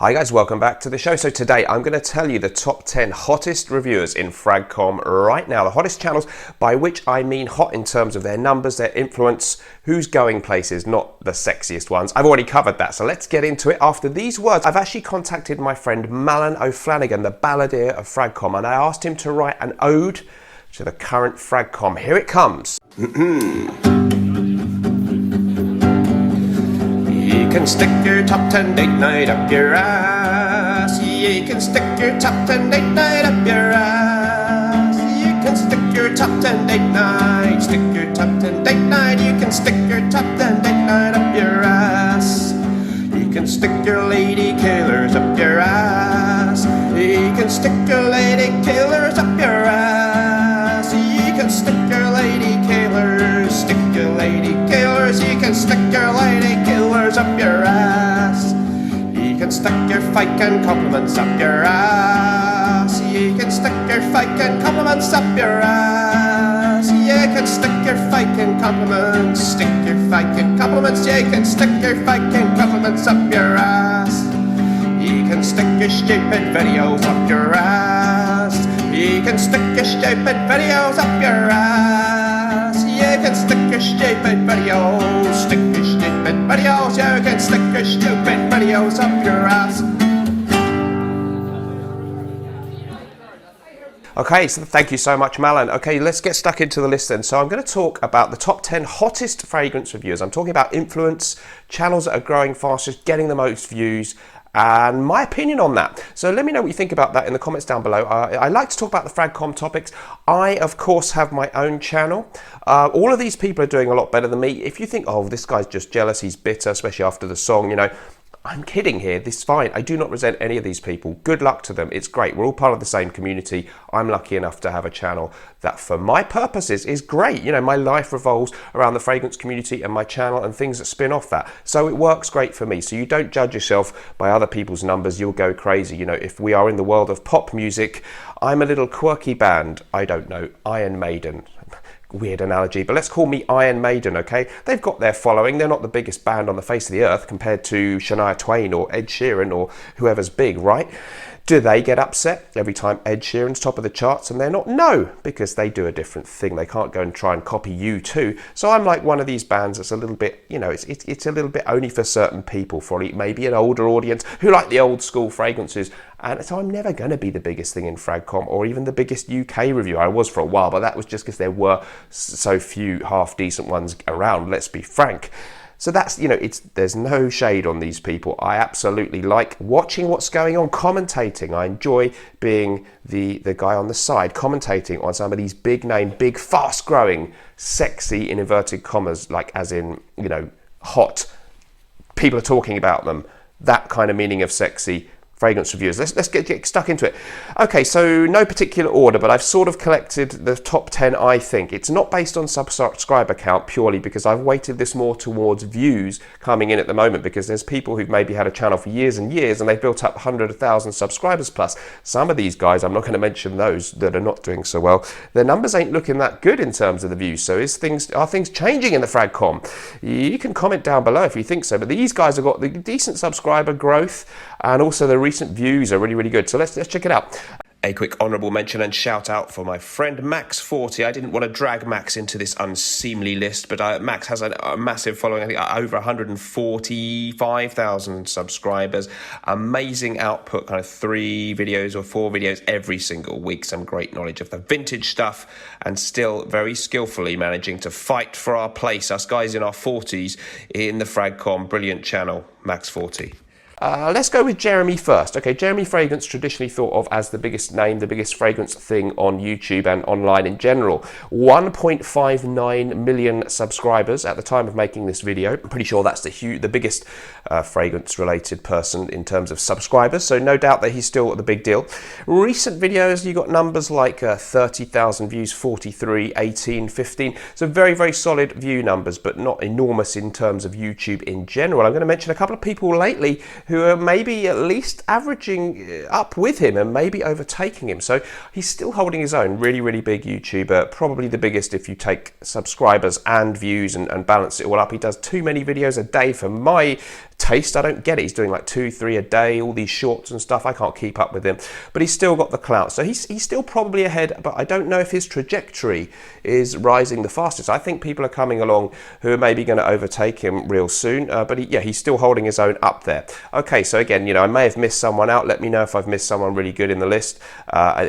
Hi guys, welcome back to the show. So today I'm going to tell you the top 10 hottest reviewers in Fragcom right now. The hottest channels, by which I mean hot in terms of their numbers, their influence, who's going places, not the sexiest ones. I've already covered that, so let's get into it. After these words, I've actually contacted my friend Malin O'Flanagan, the balladeer of Fragcom, and I asked him to write an ode to the current Fragcom. Here it comes. You can stick your top 10 date night up your ass. You can stick your top 10 date night up your ass. You can stick your top 10 date night. Stick your top 10 date night. You can stick your top 10 date night up your ass. You can stick your lady killers up your ass. You can stick your lady killers up your ass. You can stick your lady killers. Stick your lady killers. You can stick your lady killers up your ass. You can stick your faking compliments up your ass. You can stick your faking compliments up your ass. You can stick your faking compliments. Stick your faking compliments. You can stick your faking compliments up your ass. You can stick your stupid videos up your ass. You can stick your stupid videos up your ass. You can stick your stupid videos. Stick your stupid videos. You can stick your stupid videos up your ass. Okay, so thank you so much, Malin. Okay, let's get stuck into the list then. So I'm going to talk about the top 10 hottest fragrance reviewers. I'm talking about influence, channels that are growing fastest, getting the most views, and my opinion on that. So let me know what you think about that in the comments down below. I like to talk about the Fragcom topics. I, of course, have my own channel. All of these people are doing a lot better than me. If you think, oh, this guy's just jealous, he's bitter, especially after the song, you know, I'm kidding here. This is fine. I do not resent any of these people. Good luck to them. It's great. We're all part of the same community. I'm lucky enough to have a channel that, for my purposes, is great. You know, my life revolves around the fragrance community and my channel and things that spin off that. So it works great for me. So you don't judge yourself by other people's numbers. You'll go crazy. You know, if we are in the world of pop music, I'm a little quirky band. I don't know, Iron Maiden. Weird analogy, but let's call me Iron Maiden, okay? They've got their following. They're not the biggest band on the face of the earth compared to Shania Twain or Ed Sheeran or whoever's big, right? Do they get upset every time Ed Sheeran's top of the charts and they're not? No, because they do a different thing. They can't go and try and copy U2. So I'm like one of these bands that's a little bit, you know, it's a little bit only for certain people, for maybe an older audience who like the old school fragrances. And so I'm never going to be the biggest thing in Fragcom or even the biggest UK reviewer. I was for a while, but that was just because there were so few half decent ones around, let's be frank. So that's, you know, there's no shade on these people. I absolutely like watching what's going on, commentating. I enjoy being the guy on the side, commentating on some of these big name, big, fast growing, sexy, in inverted commas, like as in, you know, hot. People are talking about them. That kind of meaning of sexy. Fragrance reviewers. Let's get stuck into it. Okay, so no particular order, but I've sort of collected the top 10, I think. It's not based on subscriber count purely because I've weighted this more towards views coming in at the moment, because there's people who've maybe had a channel for years and years and they've built up 100,000 subscribers plus. Some of these guys, I'm not going to mention those that are not doing so well, their numbers ain't looking that good in terms of the views. So are things changing in the Fragcom? You can comment down below if you think so, but these guys have got the decent subscriber growth and also the recent views are really, really good. So let's check it out. A quick honourable mention and shout out for my friend Max40. I didn't want to drag Max into this unseemly list, but Max has a massive following, I think over 145,000 subscribers. Amazing output, kind of 3 videos or 4 videos every single week. Some great knowledge of the vintage stuff and still very skillfully managing to fight for our place, us guys in our 40s in the Fragcom. Brilliant channel, Max40. Let's go with Jeremy first. Okay, Jeremy Fragrance, traditionally thought of as the biggest name, the biggest fragrance thing on YouTube and online in general. 1.59 million subscribers at the time of making this video. I'm pretty sure that's the biggest fragrance-related person in terms of subscribers, so no doubt that he's still the big deal. Recent videos, you got numbers like 30,000 views, 43, 18, 15. So very, very solid view numbers, but not enormous in terms of YouTube in general. I'm going to mention a couple of people lately who are maybe at least averaging up with him and maybe overtaking him. So he's still holding his own. Really, really big YouTuber. Probably the biggest if you take subscribers and views and balance it all up. He does too many videos a day for my taste. I don't get it. He's doing like 2, 3 a day, all these shorts and stuff. I can't keep up with him, but he's still got the clout. So he's still probably ahead, but I don't know if his trajectory is rising the fastest. I think people are coming along who are maybe going to overtake him real soon, but he's still holding his own up there. Okay, so again, I may have missed someone out. Let me know if I've missed someone really good in the list.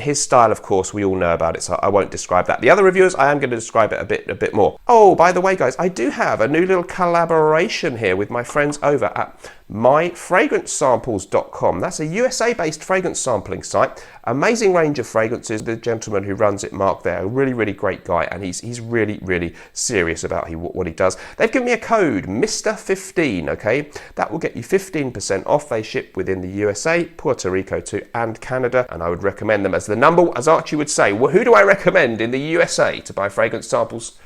His style, of course, we all know about it, so I won't describe that. The other reviewers, I am going to describe it a bit more. Oh, by the way, guys, I do have a new little collaboration here with my friends over at myfragrancesamples.com. That's a USA-based fragrance sampling site. Amazing range of fragrances. The gentleman who runs it, Mark, there, a really, really great guy, and he's really, really serious about what he does. They've given me a code, Mr.15, okay? That will get you 15% off. They ship within the USA, Puerto Rico too, and Canada, and I would recommend them as Archie would say. Well, who do I recommend in the USA to buy fragrance samples?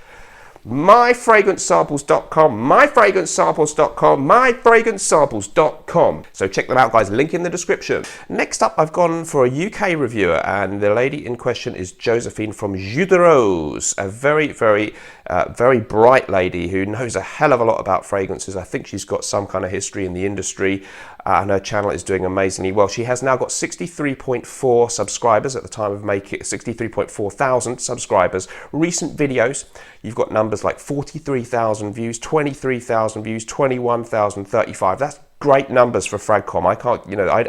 myfragrancesamples.com, myfragrancesamples.com, myfragrancesamples.com. So check them out, guys. Link in the description. Next up, I've gone for a UK reviewer, and the lady in question is Josephine from Judoros, a very, very bright lady who knows a hell of a lot about fragrances. I think she's got some kind of history in the industry, and her channel is doing amazingly well. She has now got 63.4 subscribers at the time of making it, 63.4 thousand subscribers. Recent videos, you've got numbers like 43,000 views, 23,000 views, 21,000, 35. That's great numbers for Fragcom. I can't,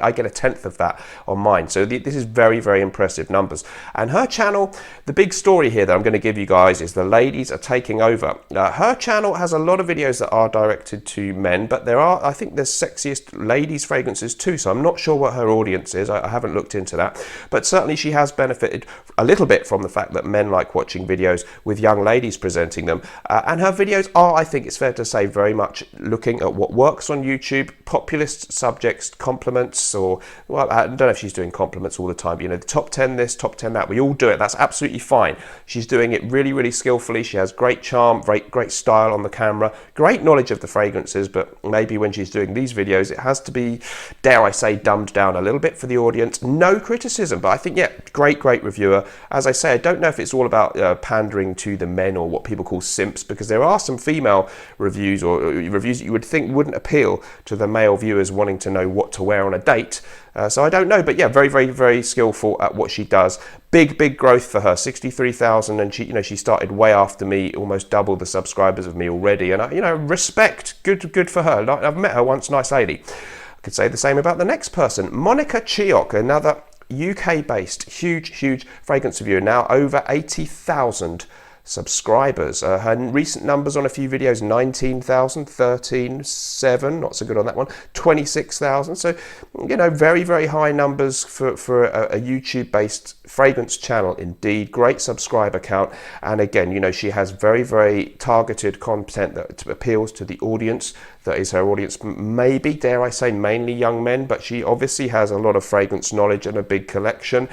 I get a tenth of that on mine. So this is very, very impressive numbers. And her channel, the big story here that I'm going to give you guys is the ladies are taking over. Her channel has a lot of videos that are directed to men, but I think there's sexiest ladies fragrances too. So I'm not sure what her audience is. I haven't looked into that, but certainly she has benefited a little bit from the fact that men like watching videos with young ladies presenting them. And her videos are, I think it's fair to say, very much looking at what works on YouTube, populist subjects, compliments, or, well, I don't know if she's doing compliments all the time, but the top 10 this, top 10 that, we all do it. That's absolutely fine. She's doing it really, really skillfully. She has great charm, great style on the camera, great knowledge of the fragrances, but maybe when she's doing these videos, it has to be, dare I say, dumbed down a little bit for the audience. No criticism, but I think, yeah, great reviewer. As I say, I don't know if it's all about pandering to the men or what people call simps, because there are some female reviews or reviews that you would think wouldn't appeal to the male viewers wanting to know what to wear on a date. So I don't know, but yeah, very, very, very skillful at what she does. Big growth for her, 63,000, and she started way after me, almost double the subscribers of me already. And respect, good for her. I've met her once, nice lady. I could say the same about the next person, Monica Cheok, another UK-based, huge fragrance reviewer, now over 80,000 subscribers. Her recent numbers on a few videos, 19,000, 13, 7, not so good on that one, 26,000. So, very high numbers for a YouTube-based fragrance channel indeed. Great subscriber count. And again, she has very targeted content that appeals to the audience. That is her audience, maybe, dare I say, mainly young men, but she obviously has a lot of fragrance knowledge and a big collection.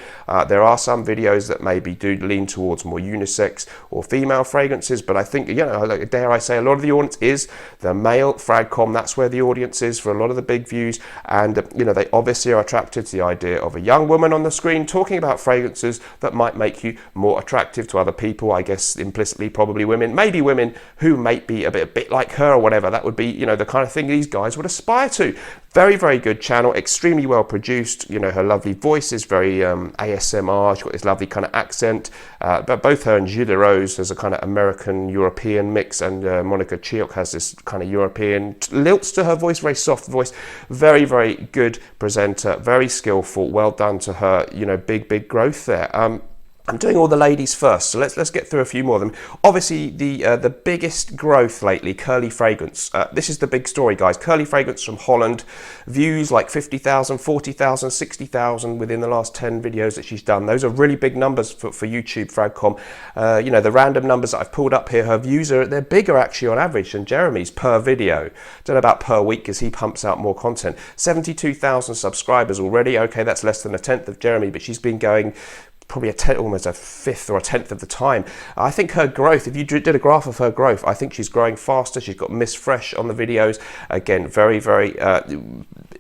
There are some videos that maybe do lean towards more unisex or female fragrances, but I think, dare I say, a lot of the audience is the male Fragcom. That's where the audience is for a lot of the big views, and they obviously are attracted to the idea of a young woman on the screen talking about fragrances that might make you more attractive to other people. I guess implicitly probably women, maybe women who might be a bit like her or whatever. That would be, the kind of thing these guys would aspire to. Very good channel, extremely well produced. Her lovely voice is very ASMR. She's got this lovely kind of accent. But both her and Judoros has a kind of American-European mix, and Monica Cheok has this kind of European lilts to her voice, very soft voice. Very good presenter, very skillful. Well done to her. Big growth there. I'm doing all the ladies first, so let's get through a few more of them. Obviously, the biggest growth lately, Curly Fragrance. This is the big story, guys. Curly Fragrance from Holland. Views like 50,000, 40,000, 60,000 within the last 10 videos that she's done. Those are really big numbers for YouTube, Fragcom. The random numbers that I've pulled up here, her views they're bigger actually on average than Jeremy's per video. Don't know about per week because he pumps out more content. 72,000 subscribers already. Okay, that's less than a tenth of Jeremy, but she's been going probably almost a fifth or a tenth of the time. I think her growth, if you did a graph of her growth, I think she's growing faster. She's got Miss Fresh on the videos. Again, very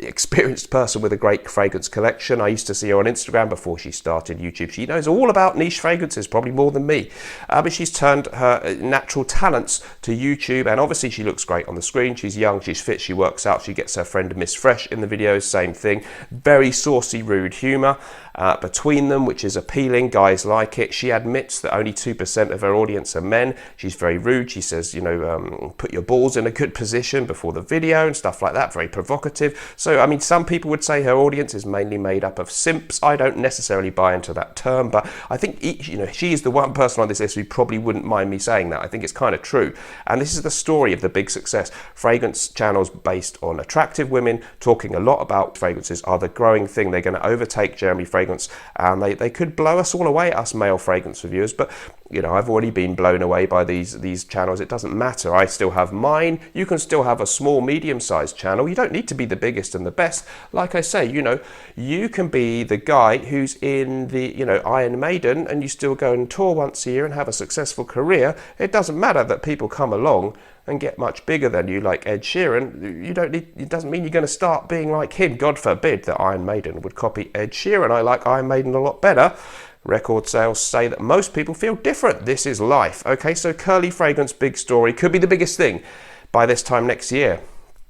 experienced person with a great fragrance collection. I used to see her on Instagram before she started YouTube. She knows all about niche fragrances, probably more than me. But she's turned her natural talents to YouTube, and obviously she looks great on the screen. She's young, she's fit, she works out, she gets her friend Miss Fresh in the videos, same thing. Very saucy, rude humour between them, which is appealing. Guys like it. She admits that only 2% of her audience are men. She's very rude. She says, you know, put your balls in a good position before the video and stuff like that. Very provocative. So, I mean, some people would say her audience is mainly made up of simps. I don't necessarily buy into that term, but I think, you know, she is the one person on this list who probably wouldn't mind me saying that. I think it's kind of true. And this is the story of the big success. Fragrance channels based on attractive women talking a lot about fragrances are the growing thing. They're going to overtake Jeremy Fragrance, and they could blow us all away, us male fragrance reviewers. But you know, I've already been blown away by these channels. It doesn't matter. I still have mine. You can still have a small, medium-sized channel. You don't need to be the biggest and the best. Like I say, you know, you can be the guy who's in the, you know, Iron Maiden, and you still go and tour once a year and have a successful career. It doesn't matter that people come along and get much bigger than you, like Ed Sheeran. You don't need, it doesn't mean you're going to start being like him. God forbid that Iron Maiden would copy Ed Sheeran. I like Iron Maiden a lot better. Record sales say that most people feel different. This is life. Okay, so Curly Fragrance, big story, could be the biggest thing by this time next year.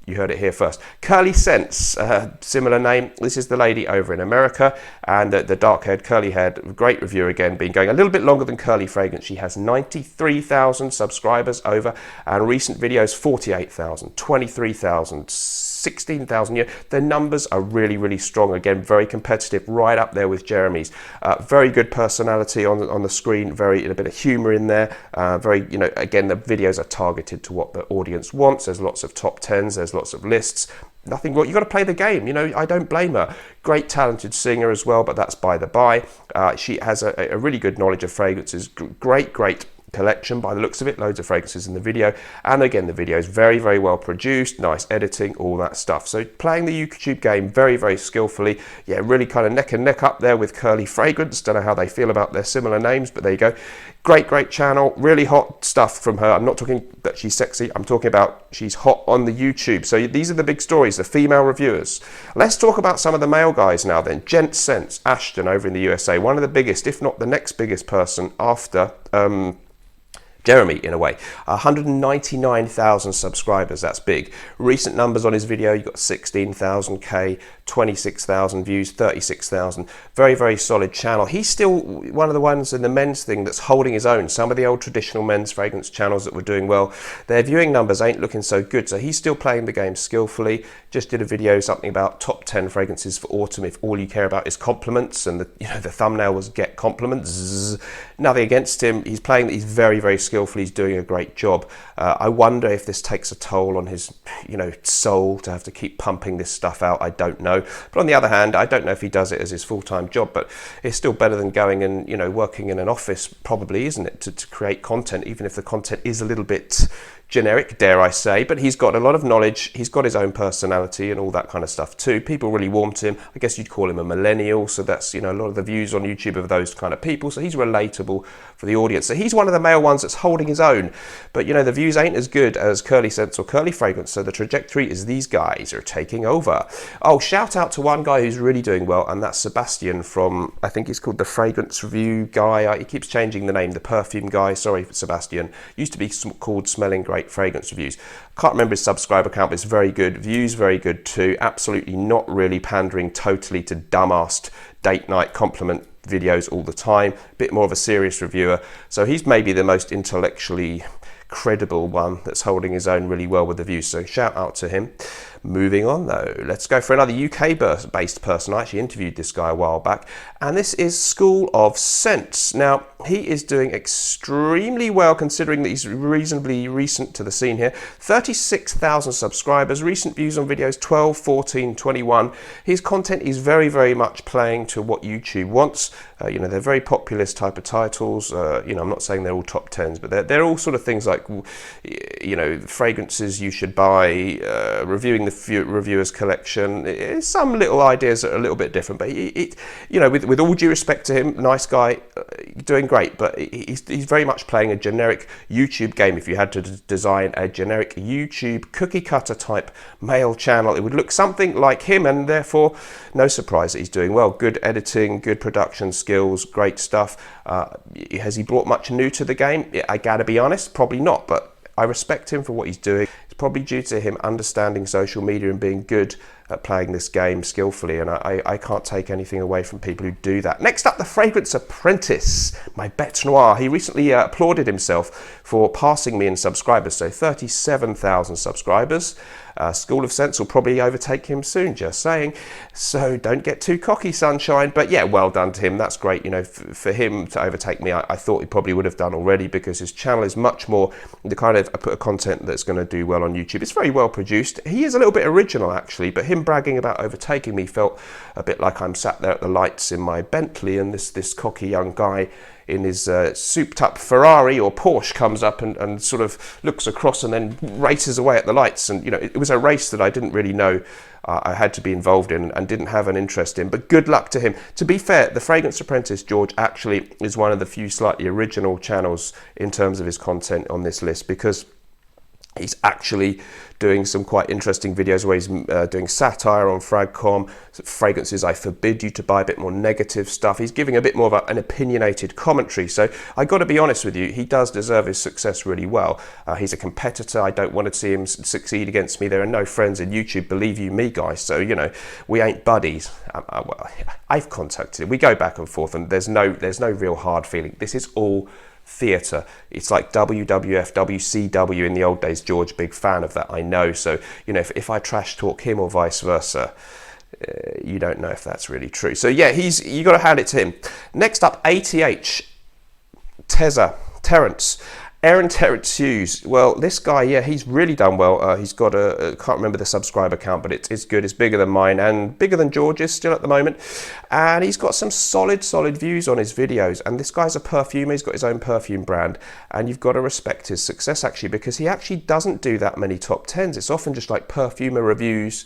You heard it here first. Curly Scents, similar name. This is the lady over in America, and the dark-haired, curly-haired, great review again, been going a little bit longer than Curly Fragrance. She has 93,000 subscribers over, and recent videos 48,000, 23,000, 16,000 a year. Their numbers are really, really strong. Again, very competitive, right up there with Jeremy's. Very good personality on the screen, a bit of humor in there. Very, you know, again, the videos are targeted to what the audience wants. There's lots of top 10s, there's lots of lists. Nothing wrong. You got to play the game. You know, I don't blame her. Great talented singer as well, but that's by the by. She has a really good knowledge of fragrances. Great collection by the looks of it. Loads of fragrances in the video, and again the video is very, very well produced, nice editing, all that stuff. So playing the YouTube game very, very skillfully. Yeah, really kind of neck and neck up there with Curly Fragrance. Don't know how they feel about their similar names, but there you go. Great channel, really hot stuff from her. I'm not talking that she's sexy, I'm talking about she's hot on the YouTube. So these are the big stories, the female reviewers. Let's talk about some of the male guys now then. Gent Sense, Ashton over in the USA, one of the biggest, if not the next biggest person after Jeremy, in a way. 199,000 subscribers, that's big. Recent numbers on his video, you got 16,000K, 26,000 views, 36,000. Very, very solid channel. He's still one of the ones in the men's thing that's holding his own. Some of the old traditional men's fragrance channels that were doing well, their viewing numbers ain't looking so good. So he's still playing the game skillfully. Just did a video, something about top 10 fragrances for autumn if all you care about is compliments, and the thumbnail was get compliments. Zzz. Nothing against him. He's playing, he's very, very skillful. He's doing a great job. I wonder if this takes a toll on his, soul to have to keep pumping this stuff out. I don't know. But on the other hand, I don't know if he does it as his full-time job, but it's still better than going and, working in an office, probably, isn't it, to create content, even if the content is a little bit generic, dare I say. But he's got a lot of knowledge. He's got his own personality and all that kind of stuff too. People really warm to him. I guess you'd call him a millennial. So that's, a lot of the views on YouTube of those kind of people. So he's relatable for the audience. So he's one of the male ones that's holding his own. But, the views ain't as good as Curly Scents or Curly Fragrance. So the trajectory is these guys are taking over. Oh, shout out to one guy who's really doing well, and that's Sebastian from, I think he's called the Fragrance Review guy. He keeps changing the name, the perfume guy. Sorry, Sebastian. Used to be called Smelling Great Fragrance Reviews. Can't remember his subscriber count, but it's very good. Views very good too. Absolutely not really pandering totally to dumbass date night compliment videos all the time. Bit more of a serious reviewer. So he's maybe the most intellectually credible one that's holding his own really well with the views. So shout out to him. Moving on though, let's go for another UK-based person. I actually interviewed this guy a while back, and this is School of Scents. Now, he is doing extremely well considering that he's reasonably recent to the scene here. 36,000 subscribers, recent views on videos 12, 14, 21. His content is very, very much playing to what YouTube wants. They're very populist type of titles. I'm not saying they're all top 10s, but they're all sort of things like like, you know, fragrances you should buy, reviewing the reviewer's collection. Some little ideas that are a little bit different, but you know, with all due respect to him, nice guy, doing great, but he's very much playing a generic YouTube game. If you had to design a generic YouTube cookie cutter type male channel, it would look something like him, and therefore no surprise that he's doing well. Good editing, good production skills, great stuff. Has he brought much new to the game? I gotta be honest, probably not, but I respect him for what he's doing. It's probably due to him understanding social media and being good at playing this game skillfully, and I can't take anything away from people who do that. Next up, the Fragrance Apprentice, my bête noire. He recently applauded himself for passing me in subscribers, so 37,000 subscribers. School of Sense will probably overtake him soon, just saying. So don't get too cocky, sunshine. But yeah, well done to him. That's great. You know, for him to overtake me, I thought he probably would have done already, because his channel is much more the kind of content that's going to do well on YouTube. It's very well produced. He is a little bit original, actually, but him bragging about overtaking me felt a bit like I'm sat there at the lights in my Bentley, and this cocky young guy in his souped up Ferrari or Porsche comes up and sort of looks across and then races away at the lights. And, you know, it was a race that I didn't really know I had to be involved in and didn't have an interest in, but good luck to him. To be fair, the Fragrance Apprentice, George, actually is one of the few slightly original channels in terms of his content on this list, because he's actually doing some quite interesting videos where he's doing satire on Fragcom, fragrances I forbid you to buy, a bit more negative stuff. He's giving a bit more of an opinionated commentary. So I got to be honest with you, he does deserve his success really well. He's a competitor. I don't want to see him succeed against me. There are no friends in YouTube, believe you me, guys. So, you know, we ain't buddies. Well, I've contacted him. We go back and forth, and there's no real hard feeling. This is all theatre. It's like WWF, WCW in the old days. George, big fan of that, I know. So, you know, if I trash talk him or vice versa, you don't know if that's really true. So yeah, you got to hand it to him. Next up, ATH, Terrence Aaron Terrence Hughes. Well, this guy, yeah, he's really done well. He's got I can't remember the subscriber count, but it's good. It's bigger than mine and bigger than George's still at the moment. And he's got some solid views on his videos. And this guy's a perfumer. He's got his own perfume brand. And you've got to respect his success, actually, because he actually doesn't do that many top 10s. It's often just like perfumer reviews,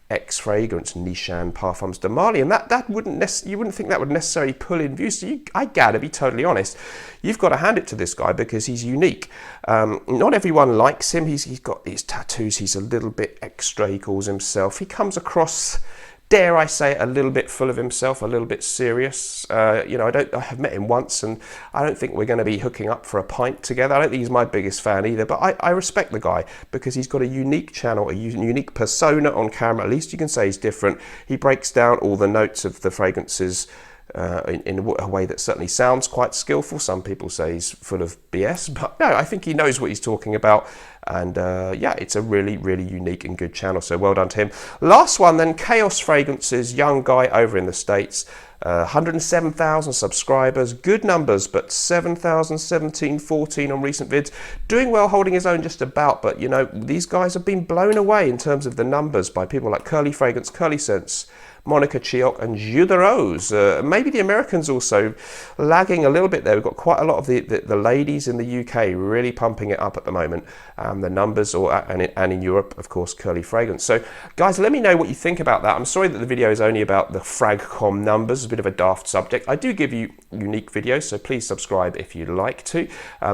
X fragrance, Nishan, Parfums de Marly, and you wouldn't think that would necessarily pull in views. So I gotta be totally honest, you've got to hand it to this guy because he's unique. Not everyone likes him. He's got these tattoos. He's a little bit extra, he calls himself. He comes across, dare I say, a little bit full of himself, a little bit serious. You know, I have met him once, and I don't think we're going to be hooking up for a pint together. I don't think he's my biggest fan either, but I respect the guy because he's got a unique channel, a unique persona on camera. At least you can say he's different. He breaks down all the notes of the fragrances in a way that certainly sounds quite skillful. Some people say he's full of BS, but no, I think he knows what he's talking about. And yeah, it's a really unique and good channel, so well done to him. Last one then, Chaos Fragrances, young guy over in the States, 107,000 subscribers, good numbers, but 7,000, 17, 14 on recent vids. Doing well, holding his own just about, but you know, these guys have been blown away in terms of the numbers by people like Curly Fragrance, Curly Sense, Monica, Cheok and Judoros. Maybe the Americans also lagging a little bit there. We've got quite a lot of the ladies in the UK really pumping it up at the moment. The numbers, and in Europe, of course, Curly Fragrance. So guys, let me know what you think about that. I'm sorry that the video is only about the Fragcom numbers, a bit of a daft subject. I do give you unique videos, so please subscribe if you'd like to,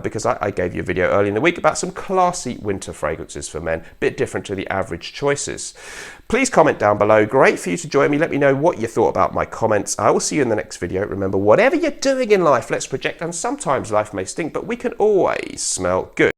because I gave you a video early in the week about some classy winter fragrances for men, a bit different to the average choices. Please comment down below. Great for you to join me. Let me know what you thought about my comments. I will see you in the next video. Remember, whatever you're doing in life, let's project, and sometimes life may stink, but we can always smell good.